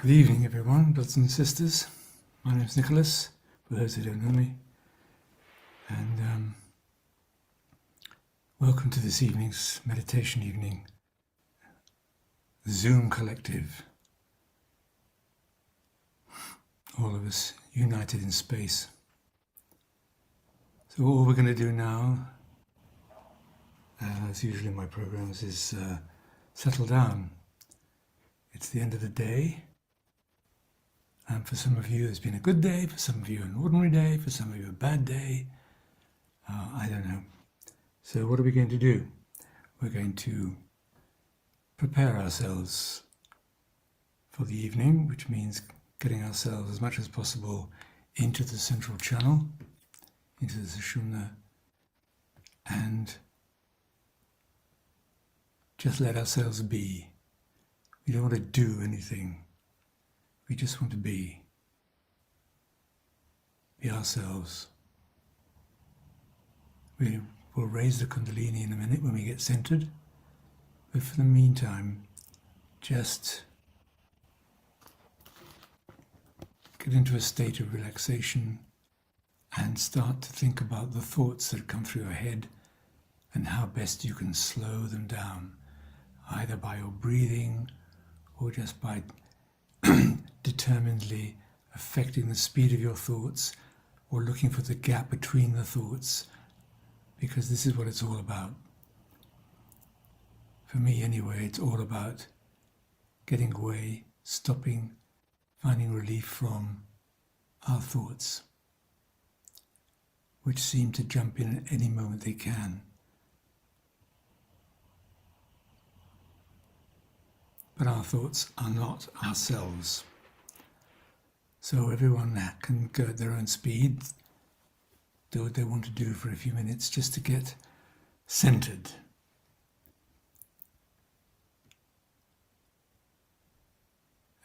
Good evening, everyone, brothers and sisters. My name is Nicholas, for those who don't know me, and welcome to this evening's meditation evening, Zoom Collective. All of us united in space. So all we're going to do now, as usually in my programs, is settle down. It's the end of the day. And for some of you, it's been a good day. For some of you, an ordinary day. For some of you, a bad day. I don't know. So what are we going to do? We're going to prepare ourselves for the evening, which means getting ourselves as much as possible into the central channel, into the Sushumna, and just let ourselves be. We don't want to do anything. We just want to be ourselves. We will raise the Kundalini in a minute when we get centered, but for the meantime, just get into a state of relaxation and start to think about the thoughts that come through your head and how best you can slow them down, either by your breathing or just by determinedly affecting the speed of your thoughts or looking for the gap between the thoughts, because this is what it's all about. For me anyway, it's all about getting away, stopping, finding relief from our thoughts, which seem to jump in at any moment they can. But our thoughts are not ourselves. So everyone can go at their own speed, do what they want to do for a few minutes just to get centered.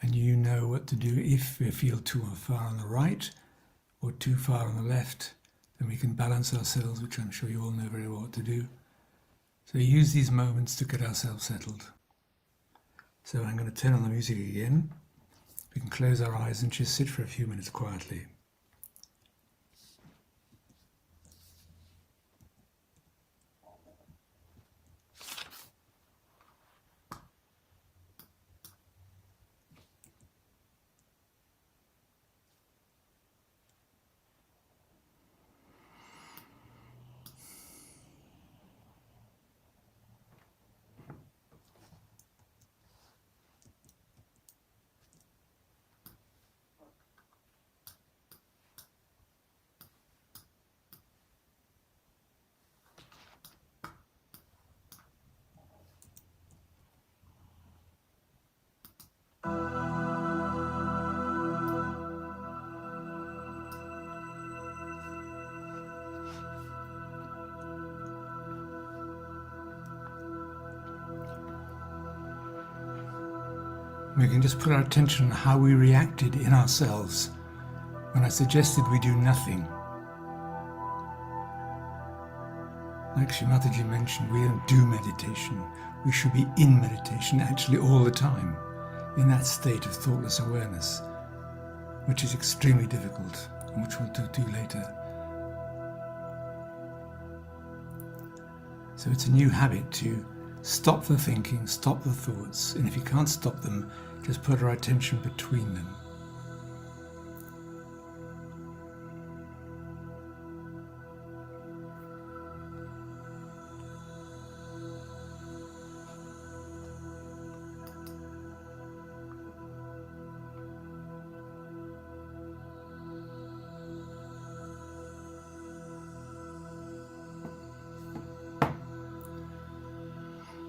And you know what to do. If we feel too far on the right or too far on the left, then we can balance ourselves, which I'm sure you all know very well what to do. So use these moments to get ourselves settled. So I'm going to turn on the music again. We can close our eyes and just sit for a few minutes quietly. We can just put our attention on how we reacted in ourselves when I suggested we do nothing. Like Shimataji mentioned, we don't do meditation. We should be in meditation actually all the time, in that state of thoughtless awareness, which is extremely difficult and which we'll do later. So it's a new habit to stop the thinking, stop the thoughts, and if you can't stop them, just put our attention between them.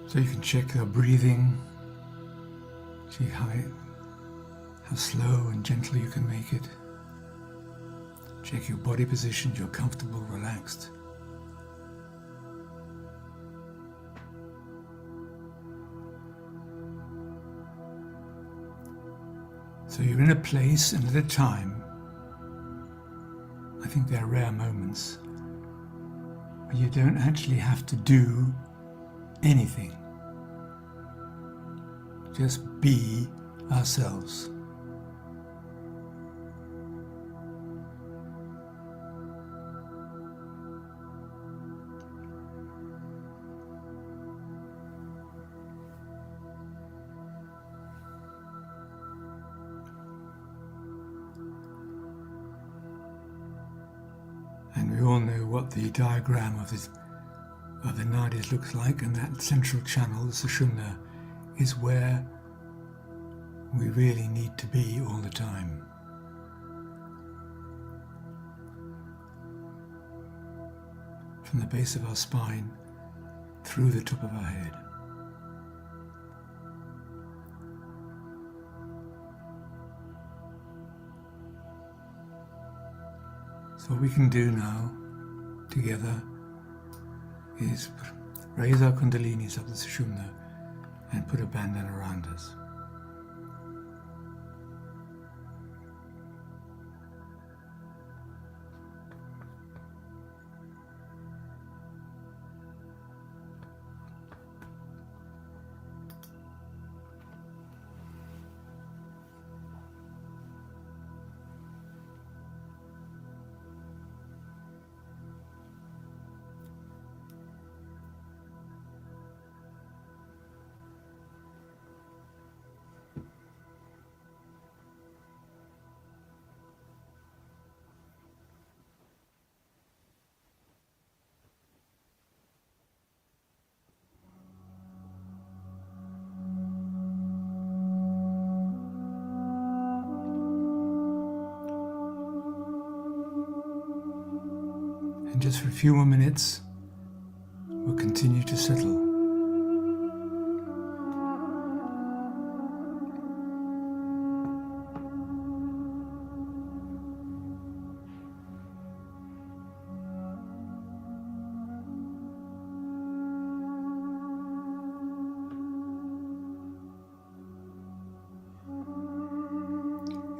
So you can check your breathing, see how slow and gentle you can make it. Check your body position, you're comfortable, relaxed. So you're in a place and at a time, I think they're rare moments, where you don't actually have to do anything. Just be ourselves. And we all know what the diagram of the nadis looks like, and that central channel, the Sushumna, is where we really need to be all the time. From the base of our spine through the top of our head. So what we can do now together is raise our kundalinis up the Sushumna and put a bandana around us. And just for a few more minutes, we'll continue to settle.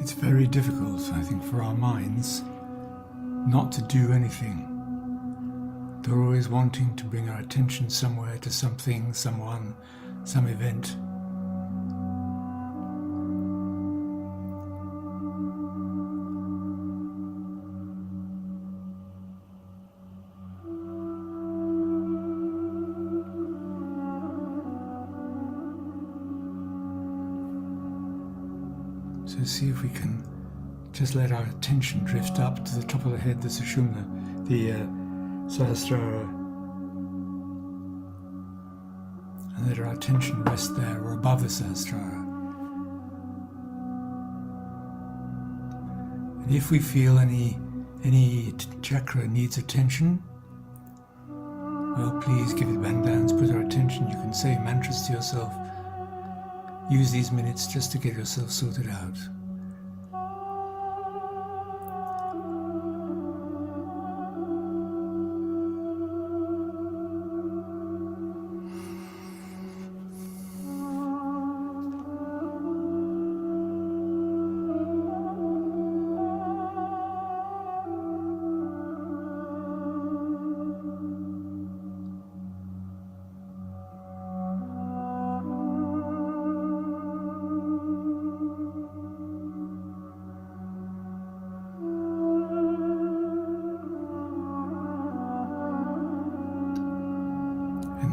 It's very difficult, I think, for our minds not to do anything. They're always wanting to bring our attention somewhere, to something, someone, some event. So see if we can just let our attention drift up to the top of the head, the Sushumna, the Sahasrara, and let our attention rest there or above the Sahasrara. And if we feel any chakra needs attention, well, please give it bandhans, put our attention. You can say mantras to yourself. Use these minutes just to get yourself sorted out.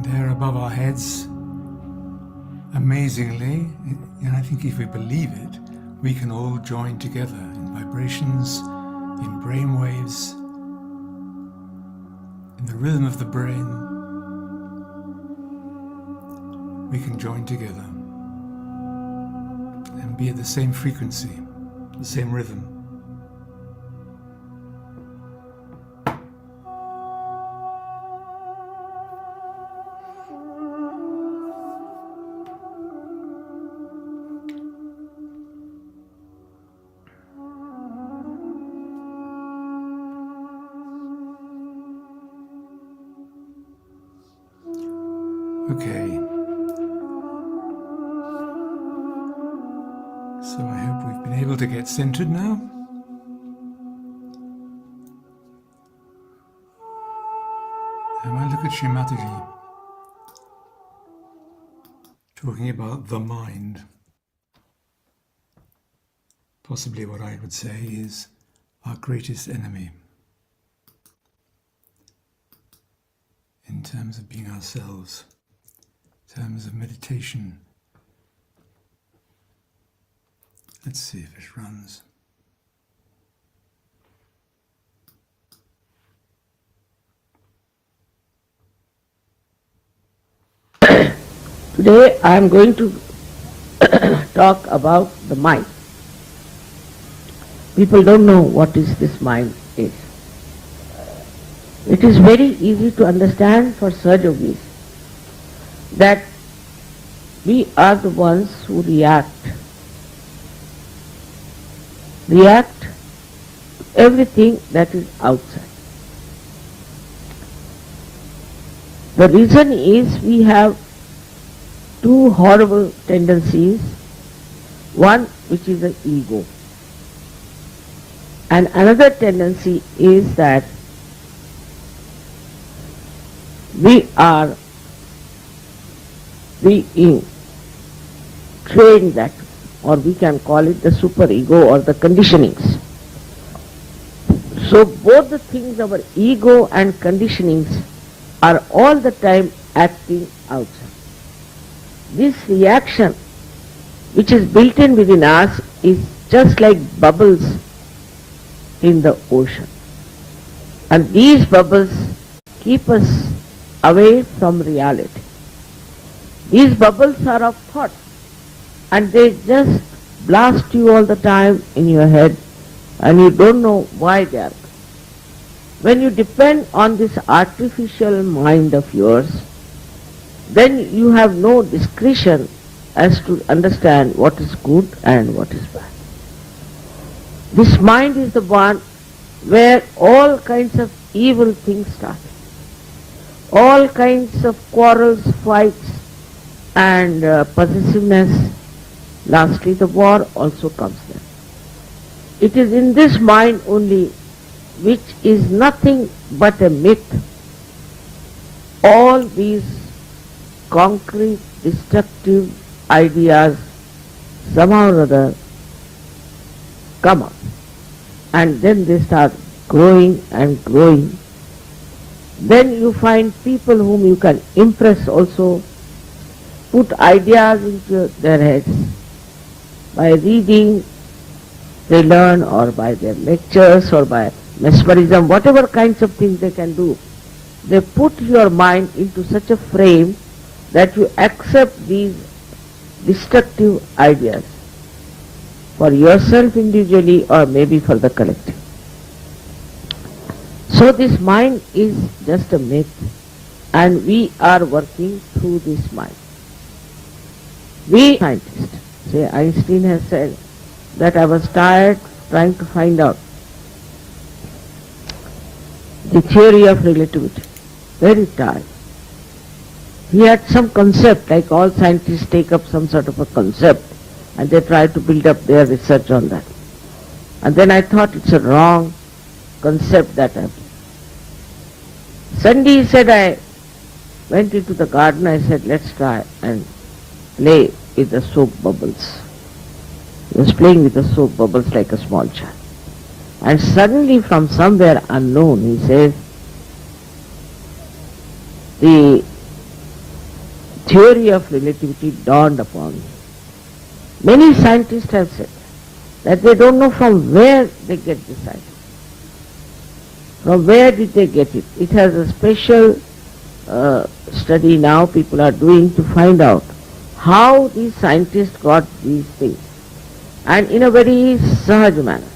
There above our heads, amazingly, and I think if we believe it, we can all join together in vibrations, in brain waves, in the rhythm of the brain. We can join together and be at the same frequency, the same rhythm. Okay, so I hope we've been able to get centered now. And I look at Shri Mataji talking about the mind. Possibly what I would say is our greatest enemy in terms of being ourselves. In terms of meditation. Let's see if it runs. Today I am going to talk about the mind. People don't know what is this mind is. It is very easy to understand for Sahaja Yogis that we are the ones who react to everything that is outside. The reason is we have two horrible tendencies, one which is the ego, and another tendency is that we are being trained that, or we can call it the superego or the conditionings. So both the things, our ego and conditionings, are all the time acting outside. This reaction which is built in within us is just like bubbles in the ocean. And these bubbles keep us away from reality. These bubbles are of thought and they just blast you all the time in your head and you don't know why they are. When you depend on this artificial mind of yours, then you have no discretion as to understand what is good and what is bad. This mind is the one where all kinds of evil things start. All kinds of quarrels, fights and possessiveness. Lastly, the war also comes there. It is in this mind only, which is nothing but a myth, all these concrete, destructive ideas somehow or other come up. And then they start growing and growing. Then you find people whom you can impress also, put ideas into their heads. By reading, they learn, or by their lectures, or by mesmerism, whatever kinds of things they can do. They put your mind into such a frame that you accept these destructive ideas for yourself individually or maybe for the collective. So this mind is just a myth and we are working through this mind. We scientists, say Einstein has said that I was tired trying to find out the theory of relativity. Very tired. He had some concept, like all scientists take up some sort of a concept and they try to build up their research on that. And then I thought it's a wrong concept that I have. Sunday he said, I went into the garden, I said, let's try and play with the soap bubbles. He was playing with the soap bubbles like a small child. And suddenly from somewhere unknown, he says, the theory of relativity dawned upon me. Many scientists have said that they don't know from where they get this idea. From where did they get it? It has a special study now people are doing to find out how these scientists got these things. And in a very sahaj manner.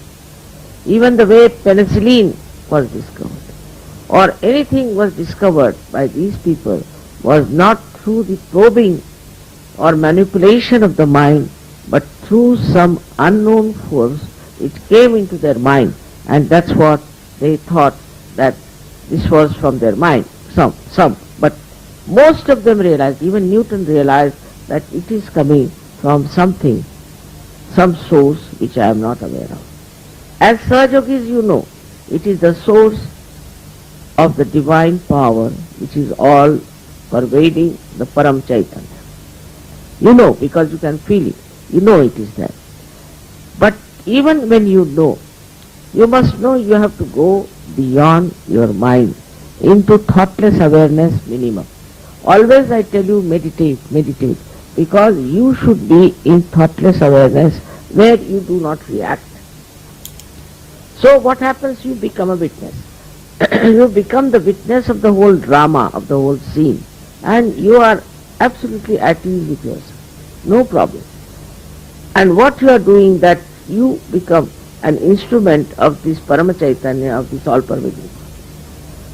Even the way penicillin was discovered or anything was discovered by these people was not through the probing or manipulation of the mind, but through some unknown force which came into their mind, and that's what they thought that this was from their mind. Some, but most of them realized, even Newton realized that it is coming from something, some source which I am not aware of. As Sahaja Yogis, you know, it is the source of the divine power which is all pervading the Param Chaitanya. You know, because you can feel it. You know it is there. But even when you know, you must know you have to go beyond your mind into thoughtless awareness minimum. Always I tell you meditate, because you should be in thoughtless awareness where you do not react. So what happens? You become a witness. You become the witness of the whole drama, of the whole scene. And you are absolutely at ease with yourself. No problem. And what you are doing, that you become an instrument of this Parama Chaitanya, of this all-pervading.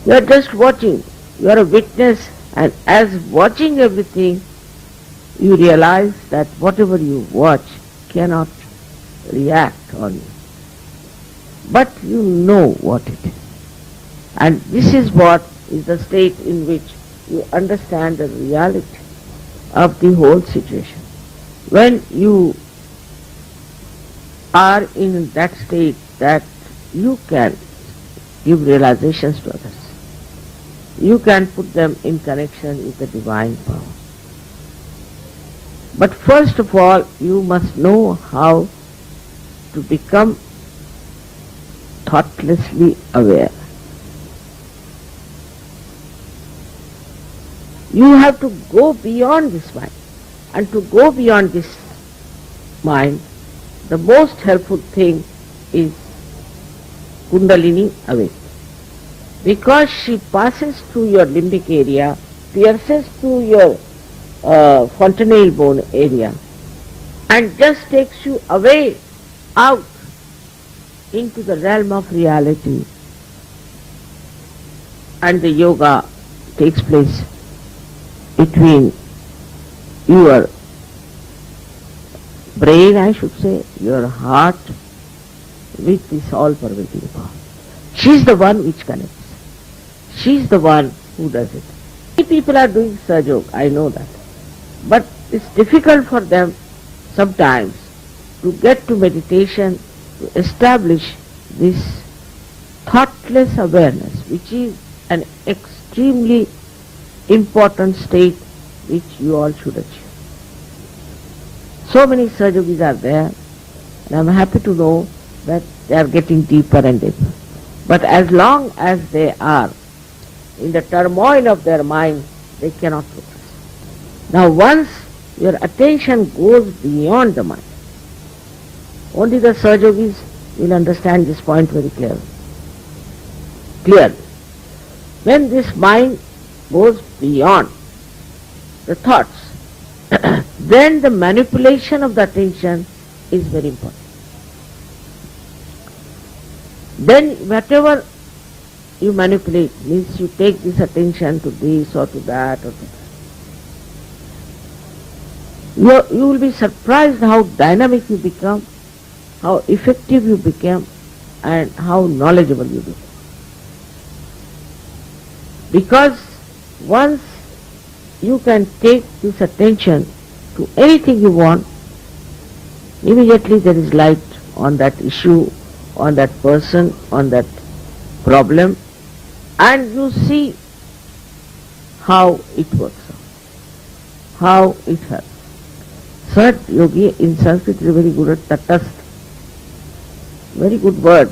You are just watching. You are a witness, and as watching everything, you realize that whatever you watch cannot react on you. But you know what it is. And this is what is the state in which you understand the reality of the whole situation. When you are in that state that you can give realizations to others, you can put them in connection with the divine power. But first of all, you must know how to become thoughtlessly aware. You have to go beyond this mind. And to go beyond this mind, the most helpful thing is Kundalini awake. Because she passes through your limbic area, pierces through your fontanelle bone area, and just takes you away, out, into the realm of reality. And the yoga takes place between your brain, I should say, your heart, with this all-pervading power. She's the one which connects. She's the one who does it. Many people are doing Sahaja, I know that. But it's difficult for them sometimes to get to meditation, to establish this thoughtless awareness, which is an extremely important state which you all should achieve. So many Sahajogis are there, and I'm happy to know that they are getting deeper and deeper. But as long as they are in the turmoil of their mind, they cannot focus. Now once your attention goes beyond the mind, only the Sahajogis will understand this point very clearly. When this mind goes beyond the thoughts, then the manipulation of the attention is very important. Then whatever you manipulate means you take this attention to this or to that or to that. You will be surprised how dynamic you become, how effective you become, and how knowledgeable you become. Because once you can take this attention to anything you want, immediately there is light on that issue, on that person, on that problem, and you see how it works out, how it helps. Third yogi in Sanskrit is very good at tatastha. Very good word,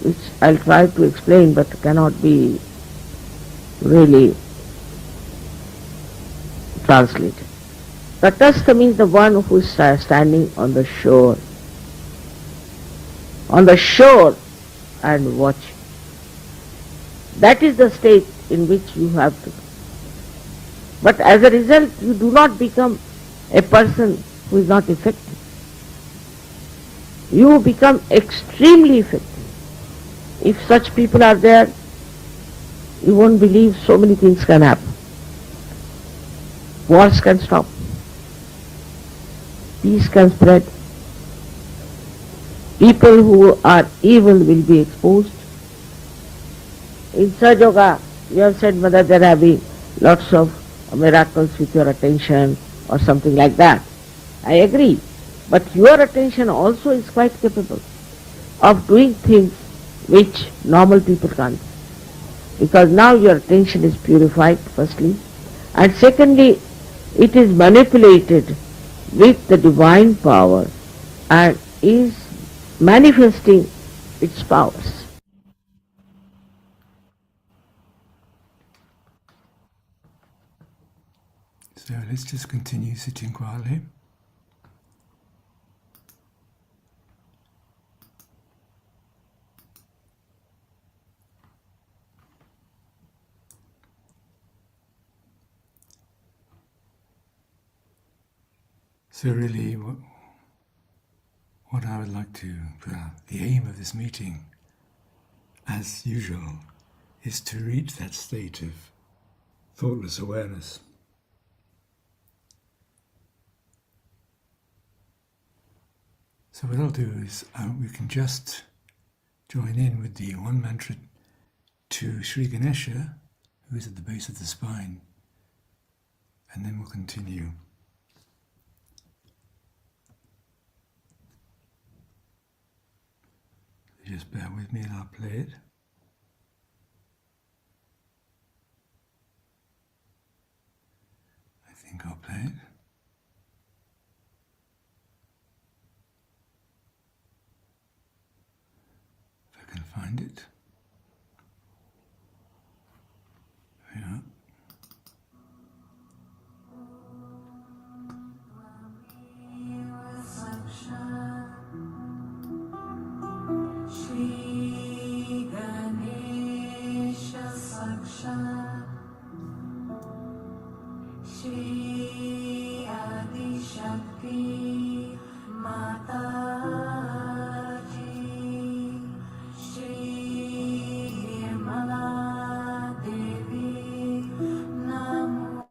which I'll try to explain but cannot be really translated. Tatastha means the one who is standing on the shore. On the shore and watching. That is the state in which you have to be. But as a result, you do not become a person who is not effective. You become extremely effective. If such people are there, you won't believe so many things can happen. Wars can stop. Peace can spread. People who are evil will be exposed. In Sahaja Yoga, you have said, Mother, there have been lots of miracles with your attention or something like that. I agree. But your attention also is quite capable of doing things which normal people can't. Because now your attention is purified, firstly, and secondly, it is manipulated with the divine power and is manifesting its powers. So let's just continue sitting quietly. So really, what I would like to, the aim of this meeting, as usual, is to reach that state of thoughtless awareness. So what I'll do is we can just join in with the one mantra to Sri Ganesha, who is at the base of the spine, and then we'll continue. Just bear with me and I'll play it. I think I'll play it. If I can find it. There we are. Shri Adi Shakti Mata Ji, Shri Nirmala Devi Namo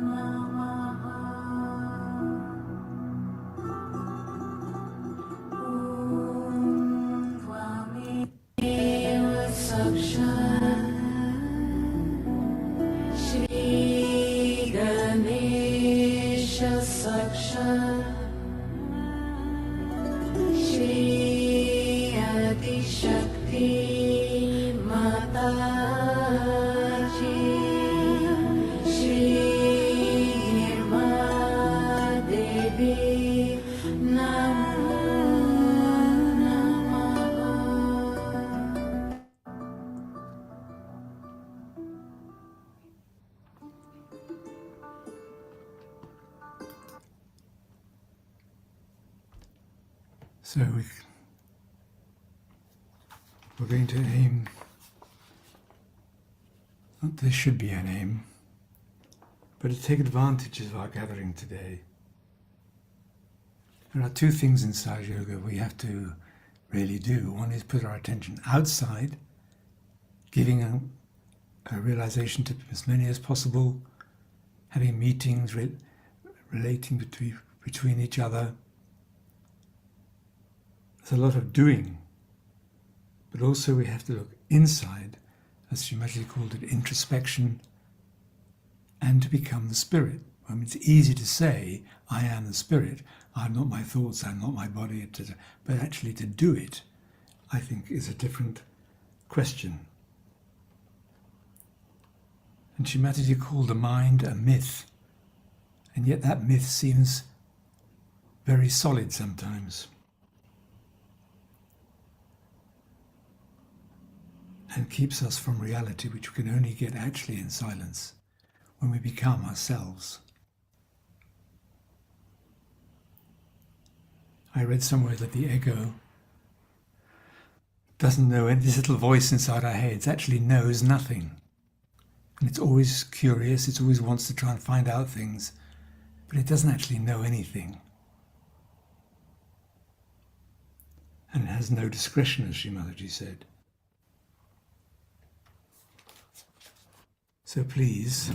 Namaha. Om Tvameva Sakshat Shri Ganesha Sakshat Shri Adi Shakti Mata Ji, Shri Nirmala Devi Namo Namaha. So we're going to aim, there should be an aim, but to take advantage of our gathering today. There are two things inside yoga we have to really do. One is put our attention outside, giving a realization to as many as possible, having meetings, relating between each other. There's a lot of doing, but also we have to look inside, as Shimaji called it, introspection, and to become the spirit. I mean, it's easy to say, I am the spirit, I'm not my thoughts, I'm not my body, etc. But actually to do it, I think, is a different question. And Shimaji called the mind a myth, and yet that myth seems very solid sometimes. And keeps us from reality, which we can only get actually in silence, when we become ourselves. I read somewhere that the ego doesn't know, and this little voice inside our heads actually knows nothing. And it's always curious, it always wants to try and find out things, but it doesn't actually know anything. And it has no discretion, as Shimaji said. So please,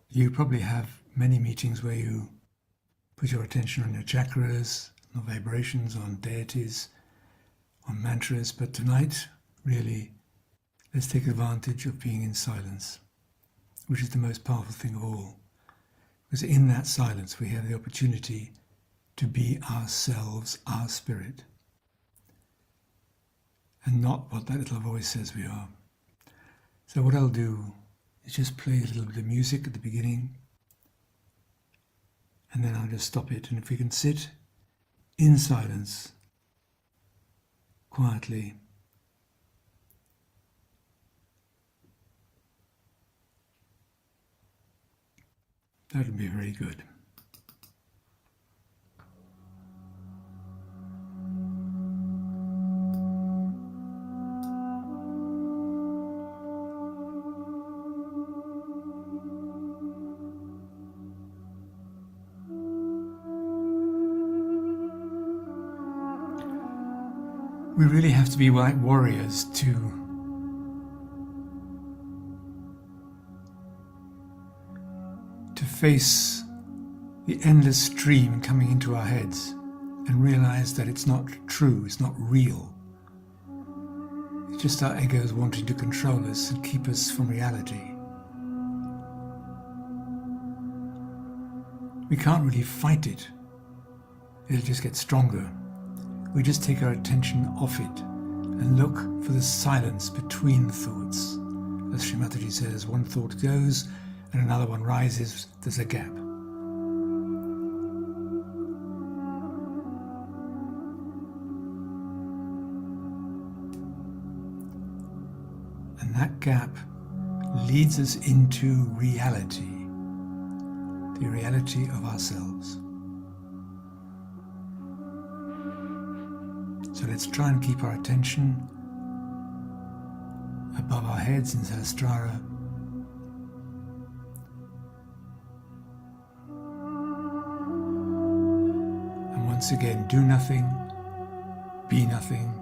you probably have many meetings where you put your attention on your chakras, on vibrations, on deities, on mantras, but tonight, really, let's take advantage of being in silence, which is the most powerful thing of all. Because in that silence, we have the opportunity to be ourselves, our spirit, and not what that little voice says we are. So what I'll do is just play a little bit of music at the beginning, and then I'll just stop it. And if we can sit in silence, quietly, that would be very good. We really have to be like warriors to face the endless stream coming into our heads and realize that it's not true, it's not real. It's just our egos wanting to control us and keep us from reality. We can't really fight it. It'll just get stronger. We just take our attention off it and look for the silence between the thoughts. As Sri Mataji says, one thought goes and another one rises, there's a gap. And that gap leads us into reality, the reality of ourselves. So let's try and keep our attention above our heads in Sahasrara. And once again, do nothing, be nothing.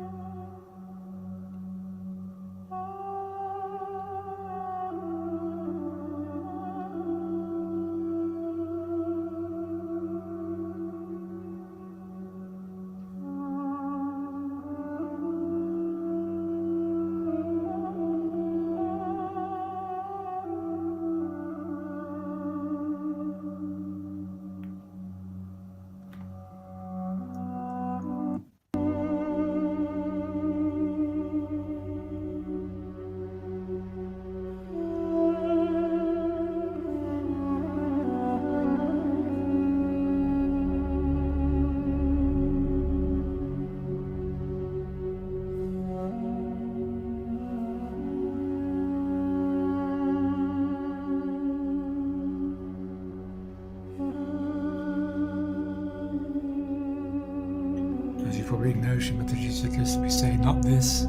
As you probably know, Sri Mataji said, we say, not this,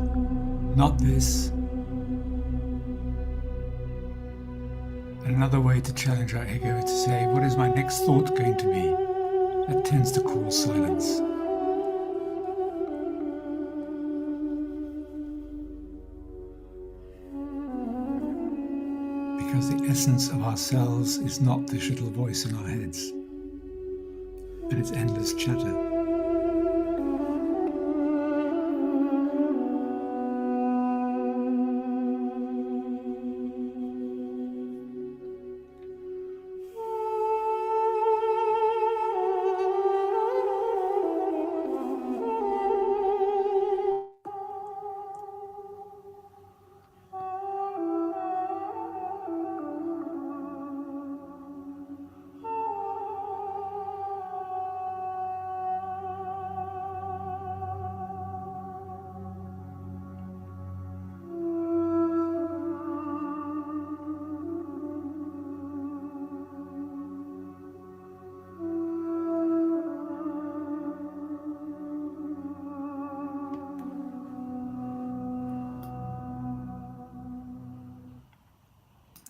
not this. And another way to challenge our ego is to say, what is my next thought going to be? That tends to cause silence. Because the essence of ourselves is not this little voice in our heads, but it's endless chatter.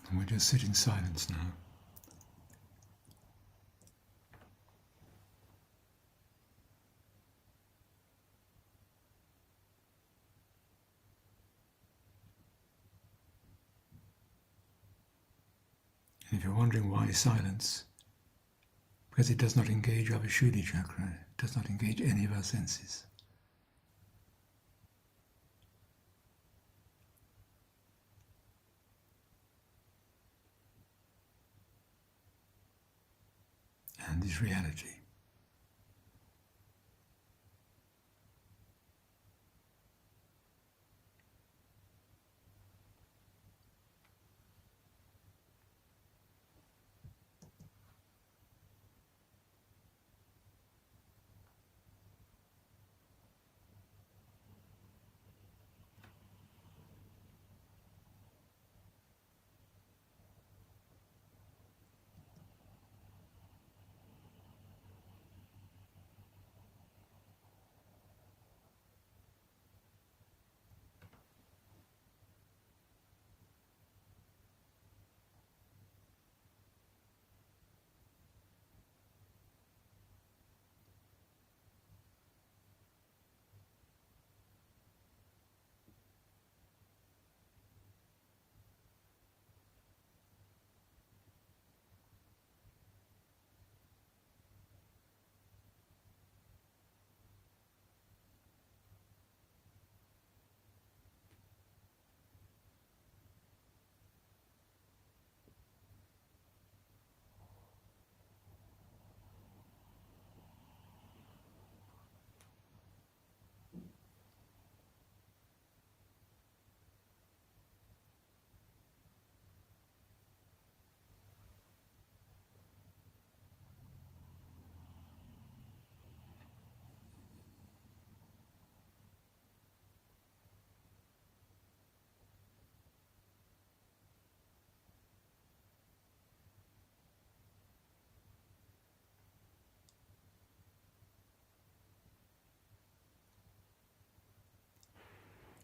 And we'll just sit in silence now. And if you're wondering why silence, because it does not engage our Vishuddhi chakra, it does not engage any of our senses. And is reality.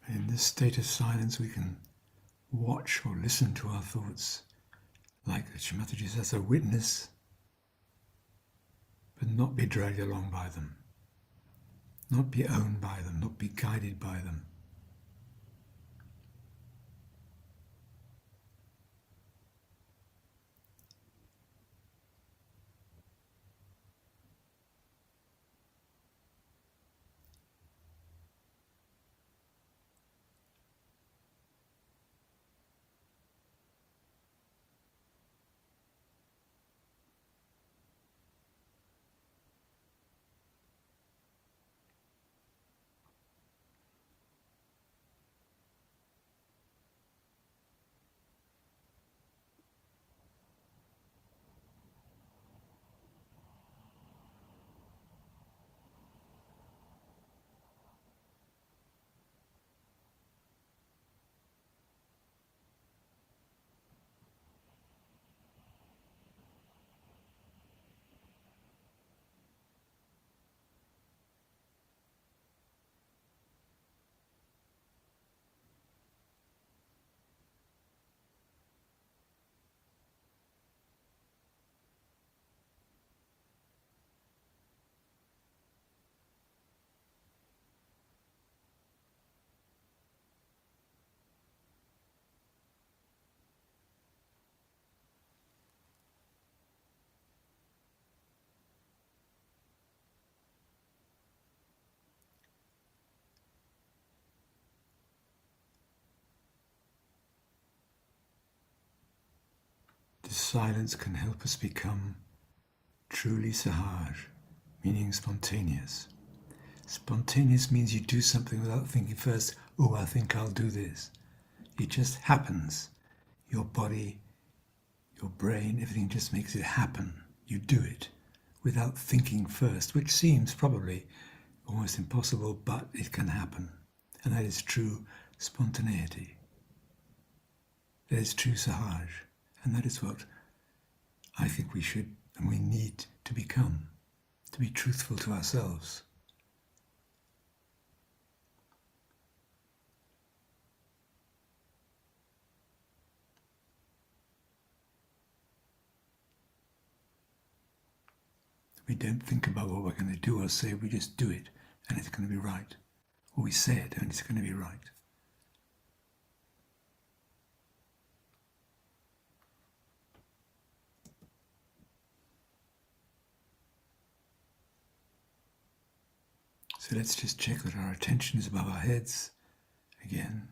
And in this state of silence, we can watch or listen to our thoughts, like Mataji says, as a witness, but not be dragged along by them, not be owned by them, not be guided by them. This silence can help us become truly sahaj, meaning spontaneous. Spontaneous means you do something without thinking first, oh, I think I'll do this. It just happens. Your body, your brain, everything just makes it happen. You do it without thinking first, which seems probably almost impossible, but it can happen. And that is true spontaneity. That is true sahaj. And that is what I think we should and we need to become, to be truthful to ourselves. We don't think about what we're going to do or say, we just do it and it's going to be right. Or we say it and it's going to be right. So let's just check that our attention is above our heads again.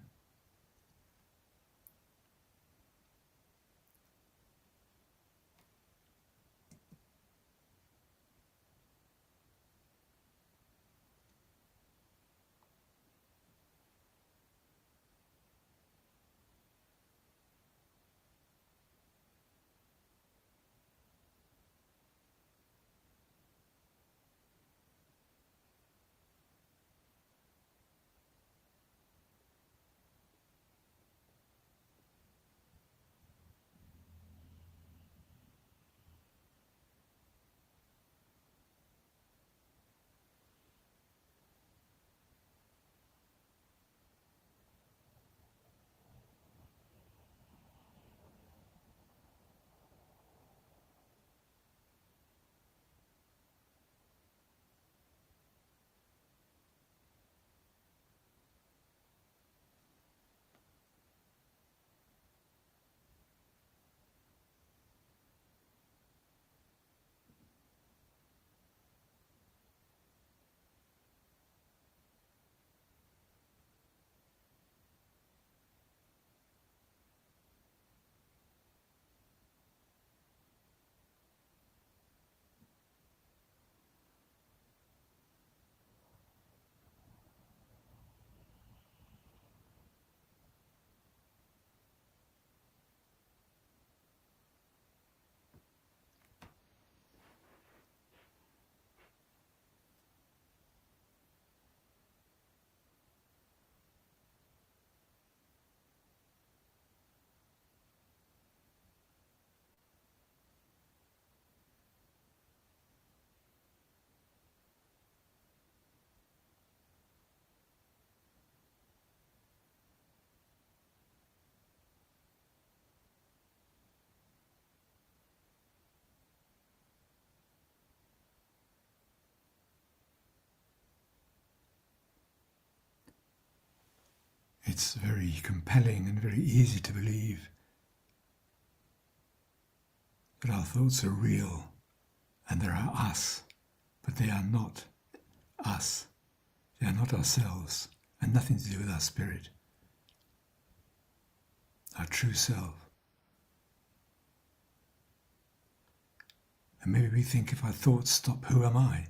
it's very compelling and very easy to believe that our thoughts are real and there are us, but they are not us. They are not ourselves, and nothing to do with our spirit, our true self. And maybe we think if our thoughts stop, who am I?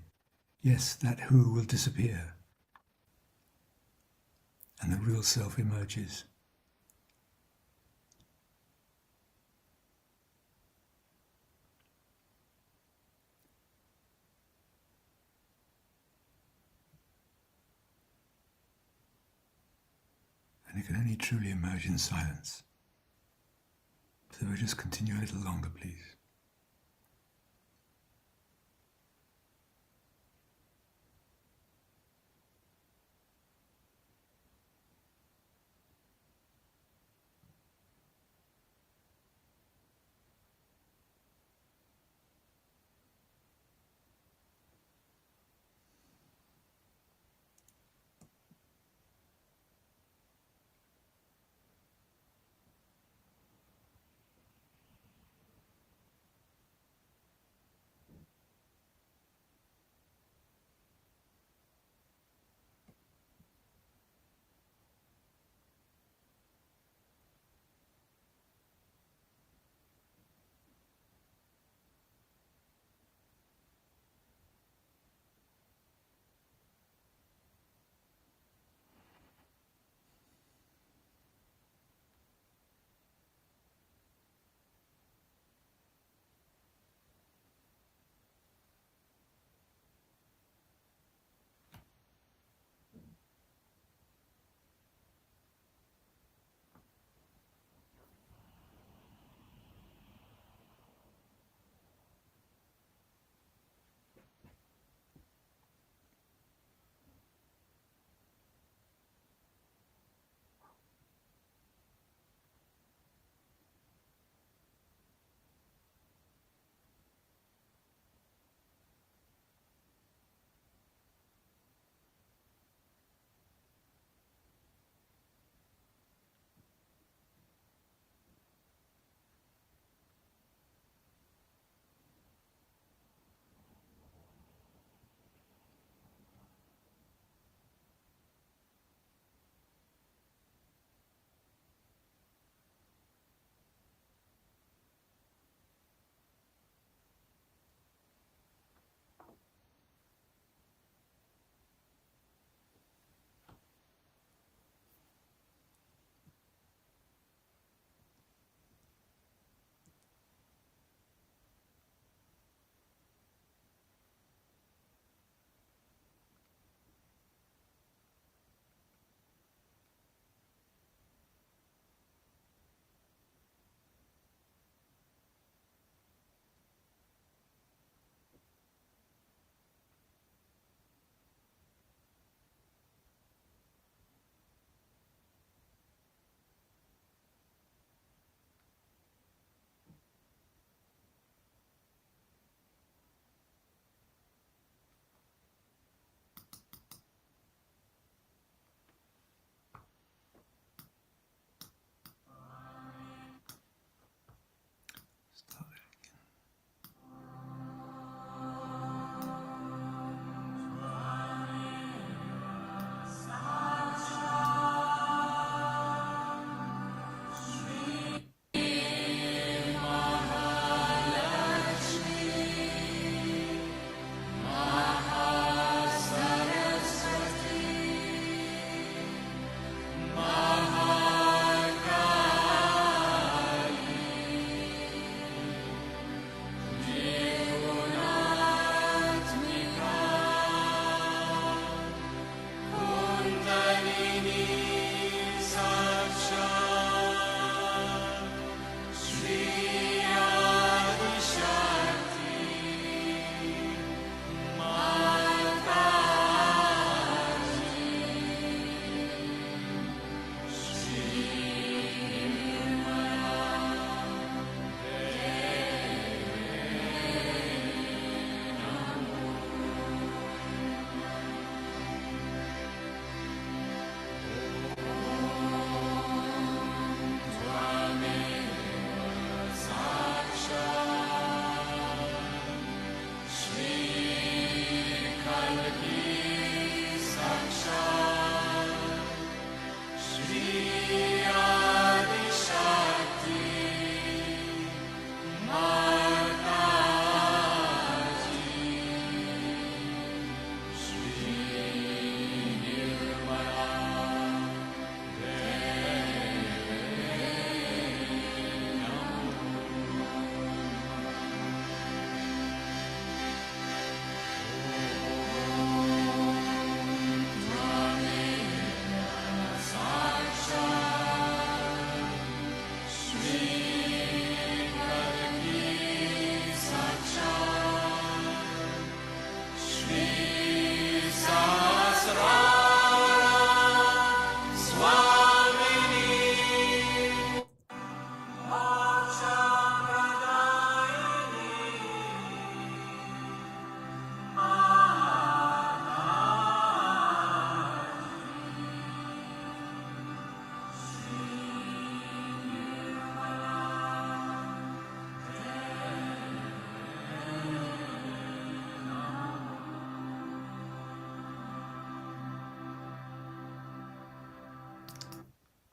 Yes, that who will disappear. And the real self emerges. And it can only truly emerge in silence. So we'll just continue a little longer, please.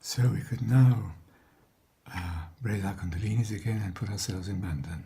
So we could now raise our kundalinis again and put ourselves in bandhan.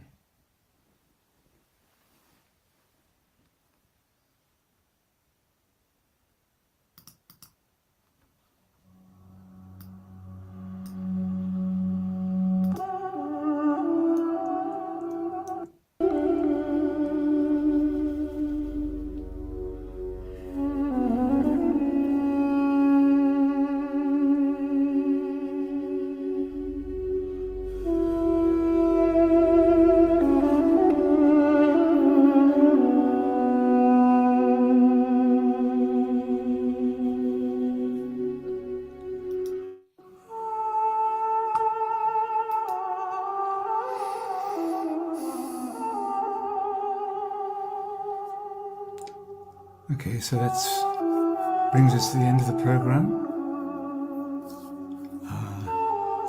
Okay, so that brings us to the end of the program.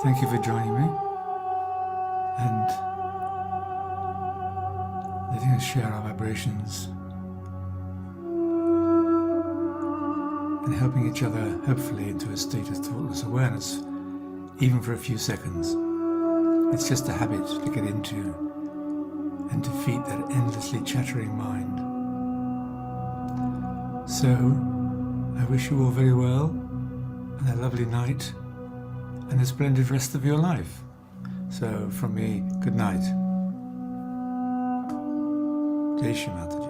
Thank you for joining me and letting us share our vibrations and helping each other, hopefully, into a state of thoughtless awareness, even for a few seconds. It's just a habit to get into and defeat that endlessly chattering mind. So, I wish you all very well, and a lovely night, and a splendid rest of your life. So, from me, good night. Jai Shri Mataji.